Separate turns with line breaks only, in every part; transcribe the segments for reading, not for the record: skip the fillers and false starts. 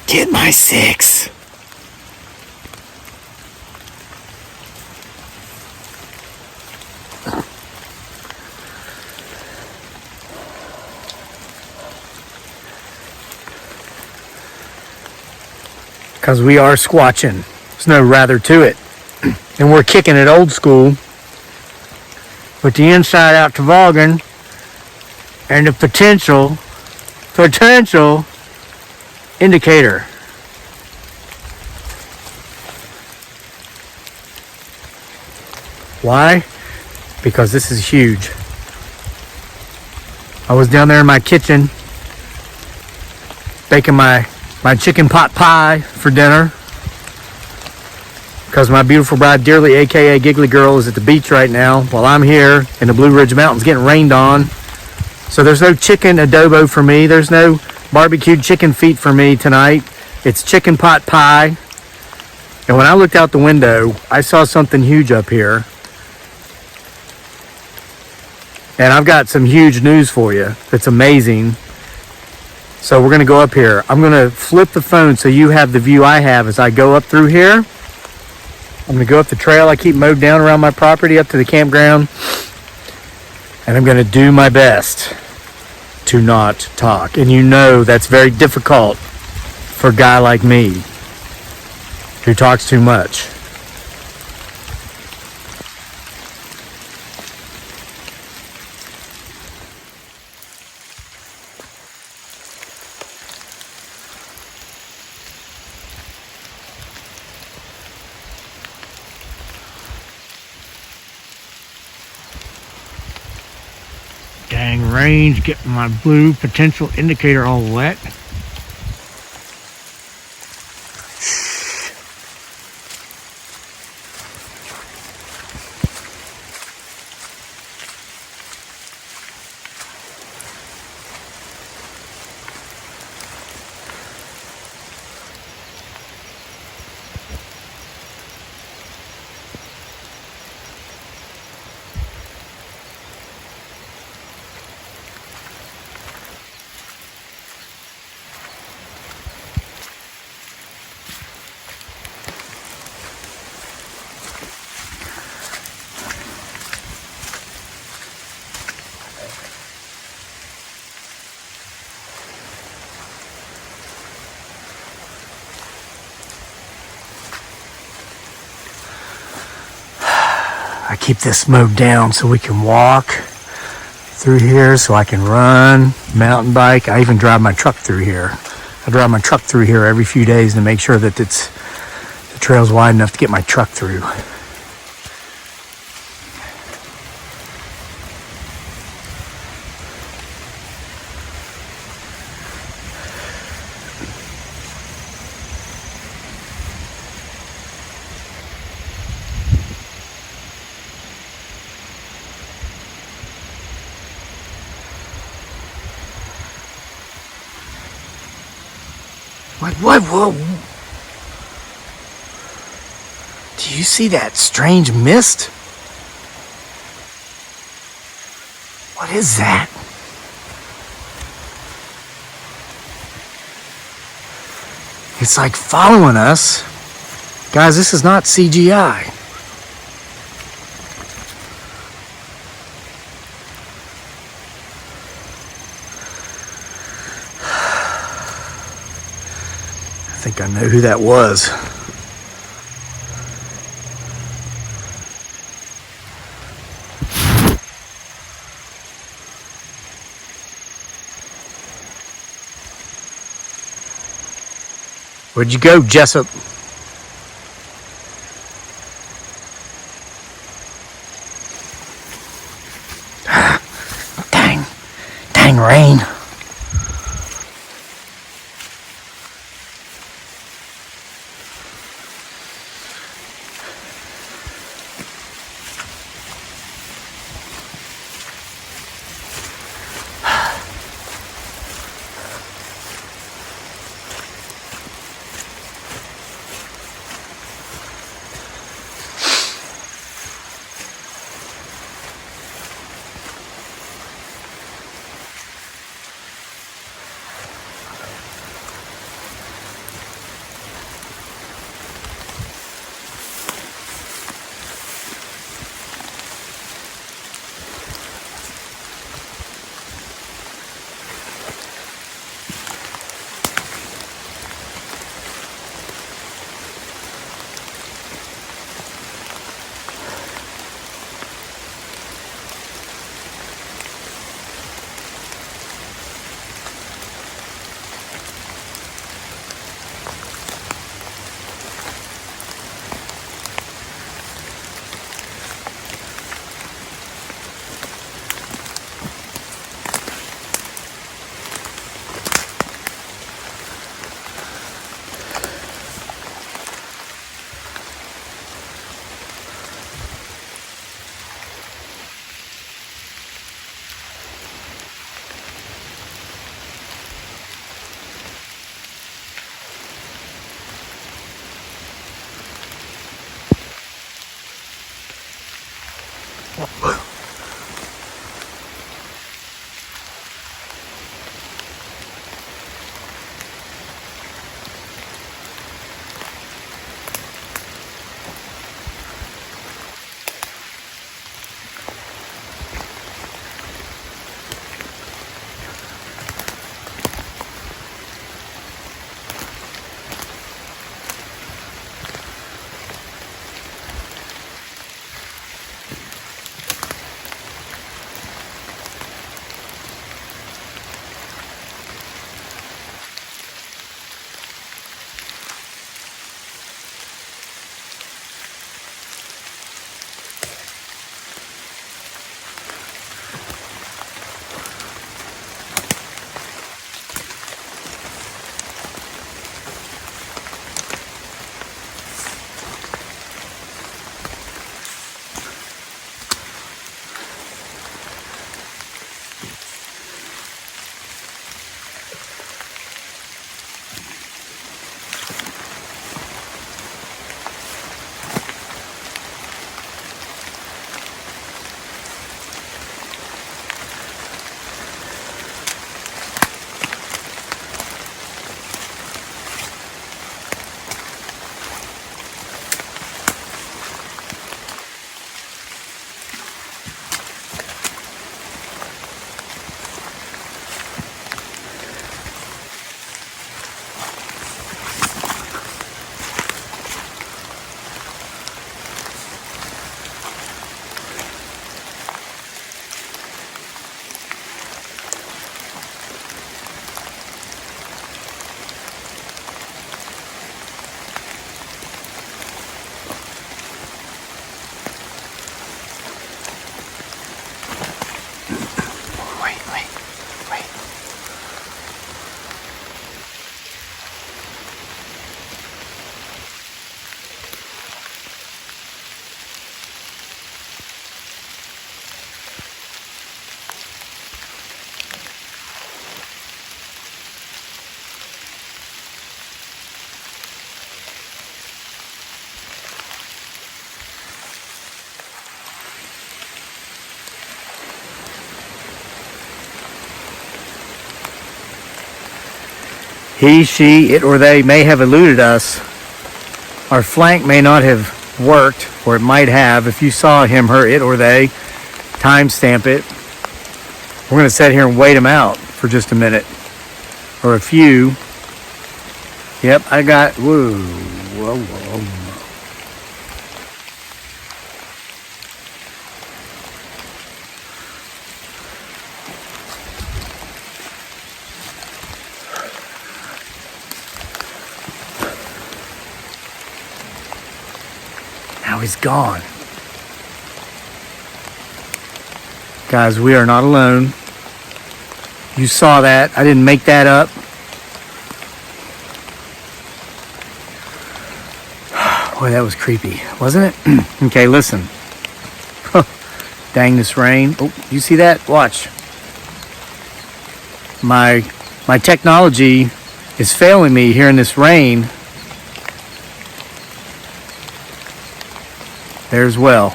Get my 6. Because we are squatching. There's no rather to it. And we're kicking it old school with the inside out toboggan and the potential indicator. Why? Because this is huge. I was down there in my kitchen baking my chicken pot pie for dinner because my beautiful bride Dearly, aka Giggly Girl, is at the beach right now while I'm here in the Blue Ridge Mountains getting rained on. So there's no chicken adobo for me. There's no barbecued chicken feet for me tonight. It's chicken pot pie. And when I looked out the window, I saw something huge up here. And I've got some huge news for you that's amazing. So we're going to go up here. I'm going to flip the phone so you have the view I have as I go up through here. I'm going to go up the trail I keep mowed down around my property up to the campground. And I'm going to do my best to not talk. And you know that's very difficult for a guy like me who talks too much. Dang rain's getting my blue potential indicator all wet. I keep this mowed down so we can walk through here, so I can run, mountain bike. I even drive my truck through here. I drive my truck through here every few days to make sure that the trail's wide enough to get my truck through. What? Whoa. Do you see that strange mist? What is that? It's like following us. Guys, this is not CGI. I think I know who that was. Where'd you go, Jessup? Dang rain. He, she, it, or they may have eluded us. Our flank may not have worked, or it might have. If you saw him, her, it, or they, timestamp it. We're going to sit here and wait him out for just a minute. Or a few. Yep, I got, whoa. Now he's gone. Guys, we are not alone. You saw that. I didn't make that up. Boy, that was creepy, wasn't it? Okay, listen. Dang this rain. Oh, you see that? Watch. My technology is failing me here in this rain. There's well.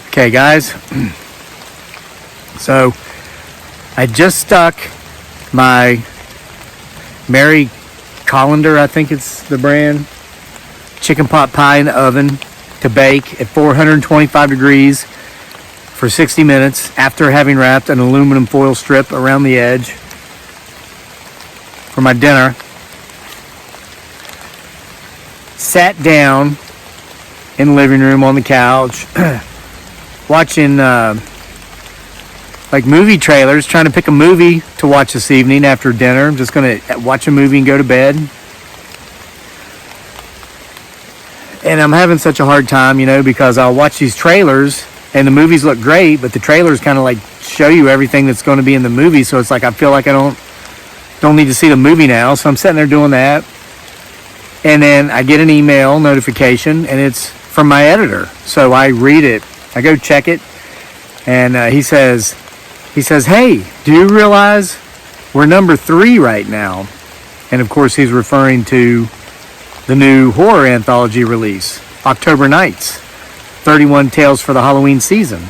Okay, guys. So, I just stuck my Mary Colander, I think it's the brand, chicken pot pie in the oven to bake at 425 degrees for 60 minutes after having wrapped an aluminum foil strip around the edge for my dinner. Sat down in the living room on the couch watching like movie trailers, trying to pick a movie to watch this evening after dinner. I'm just going to watch a movie and go to bed. And I'm having such a hard time, because I'll watch these trailers and the movies look great, but the trailers kind of like show you everything that's going to be in the movie. So it's like I feel like I don't need to see the movie now. So I'm sitting there doing that. And then I get an email notification, and it's from my editor. So I read it. I go check it, and he says, "Hey, do you realize we're number 3 right now?" And of course, he's referring to the new horror anthology release, October Nights. 31 Tales for the Halloween Season.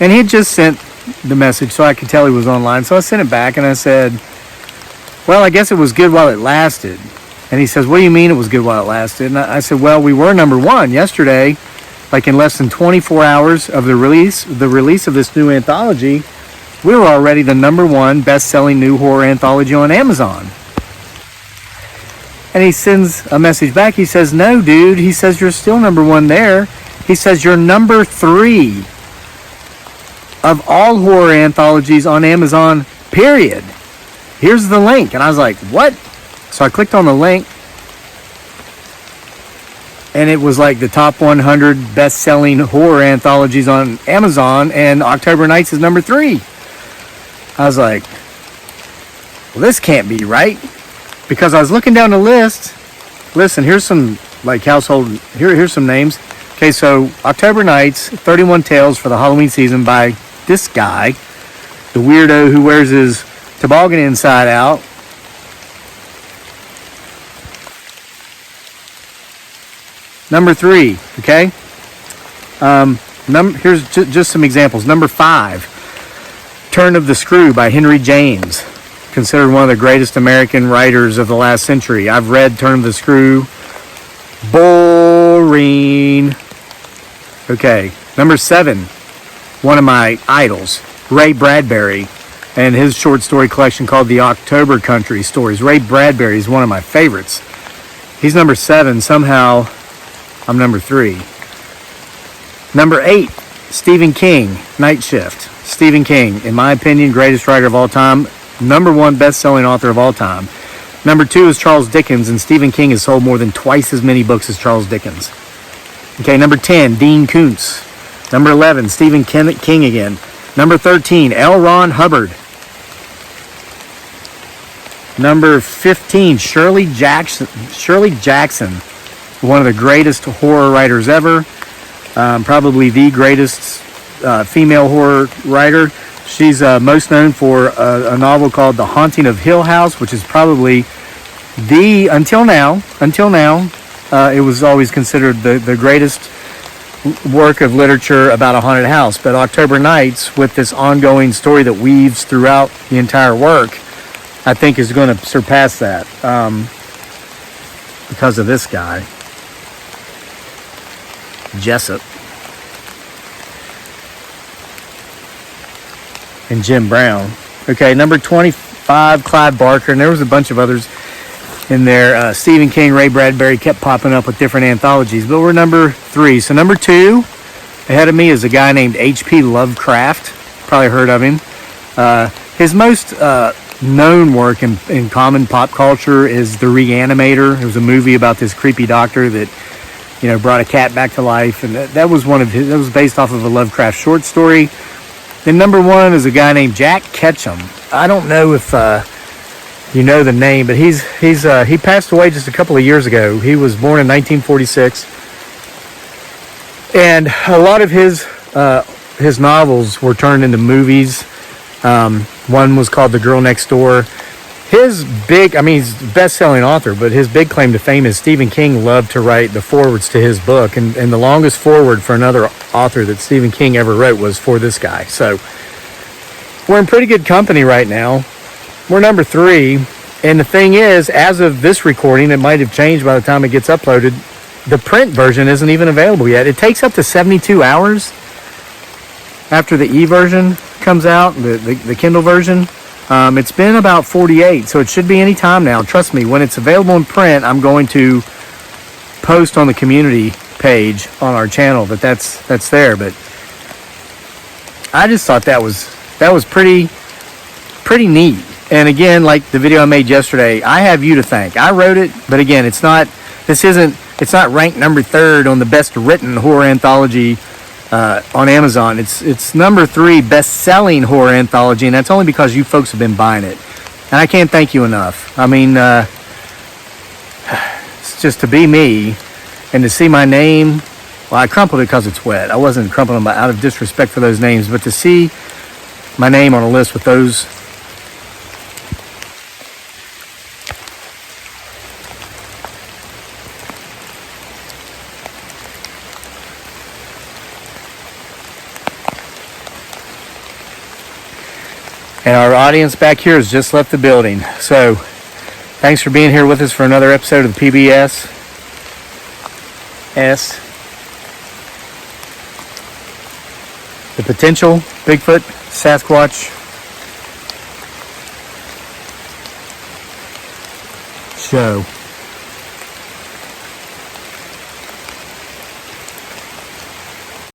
And he had just sent the message, so I could tell he was online. So I sent it back and I said, well, I guess it was good while it lasted. And he says, what do you mean it was good while it lasted? And I said, well, we were number one yesterday, like in less than 24 hours of the release of this new anthology. We were already the number one best-selling new horror anthology on Amazon. And he sends a message back. He says, no, dude. He says, you're still number one there. He says, you're number 3 of all horror anthologies on Amazon, period. Here's the link. And I was like, what? So I clicked on the link. And it was like the top 100 best-selling horror anthologies on Amazon. And October Nights is number 3. I was like, well, this can't be right. Because I was looking down the list. Listen, here's some like household, here's some names. Okay, so October Nights, 31 Tales for the Halloween Season by this guy, the weirdo who wears his toboggan inside out. Number 3, okay? Here's just some examples. Number 5, Turn of the Screw by Henry James, considered one of the greatest American writers of the last century. I've read Turn of the Screw. Boring. Okay, number 7, one of my idols, Ray Bradbury, and his short story collection called The October Country Stories. Ray Bradbury is one of my favorites. He's number 7. Somehow, I'm number 3. Number 8, Stephen King, Night Shift. Stephen King, in my opinion, greatest writer of all time. Number 1 best-selling author of all time. Number 2 is Charles Dickens, and Stephen King has sold more than twice as many books as Charles Dickens. Okay, number 10, Dean Koontz. Number 11, Stephen King again. Number 13, L. Ron Hubbard. Number 15, Shirley Jackson, one of the greatest horror writers ever. Probably the greatest female horror writer. She's most known for a novel called The Haunting of Hill House, which is probably until now, it was always considered the greatest work of literature about a haunted house. But October Nights, with this ongoing story that weaves throughout the entire work, I think is going to surpass that because of this guy, Jessup. And Jim Brown. Okay, number 25, Clive Barker, and there was a bunch of others in there. Stephen King, Ray Bradbury kept popping up with different anthologies, but we're number 3. So number 2 ahead of me is a guy named H.P. Lovecraft. Probably heard of him. His most known work in common pop culture is The Reanimator. It was a movie about this creepy doctor that, you know, brought a cat back to life, and that was that was based off of a Lovecraft short story. Then number 1 is a guy named Jack Ketchum. I don't know if you know the name, but he passed away just a couple of years ago. He was born in 1946, and a lot of his novels were turned into movies. One was called The Girl Next Door. He's a best-selling author, but his big claim to fame is Stephen King loved to write the forwards to his book, and the longest forward for another author that Stephen King ever wrote was for this guy. So we're in pretty good company right now. We're number 3, and the thing is, as of this recording, it might have changed by the time it gets uploaded, the print version isn't even available yet. It takes up to 72 hours after the e-version comes out, the Kindle version. It's been about 48, so it should be any time now. Trust me, when it's available in print, I'm going to post on the community page on our channel that's there. But I just thought that was pretty neat. And again, like the video I made yesterday, I have you to thank. I wrote it, but again, it's not ranked number 3rd on the best written horror anthology on Amazon. It's number 3 best-selling horror anthology, and that's only because you folks have been buying it. And I can't thank you enough. I mean, it's just to be me and to see my name. Well, I crumpled it because it's wet. I wasn't crumpling them out of disrespect for those names, but to see my name on a list with those And our audience back here has just left the building. So thanks for being here with us for another episode of the PBS. The Potential Bigfoot Sasquatch Show.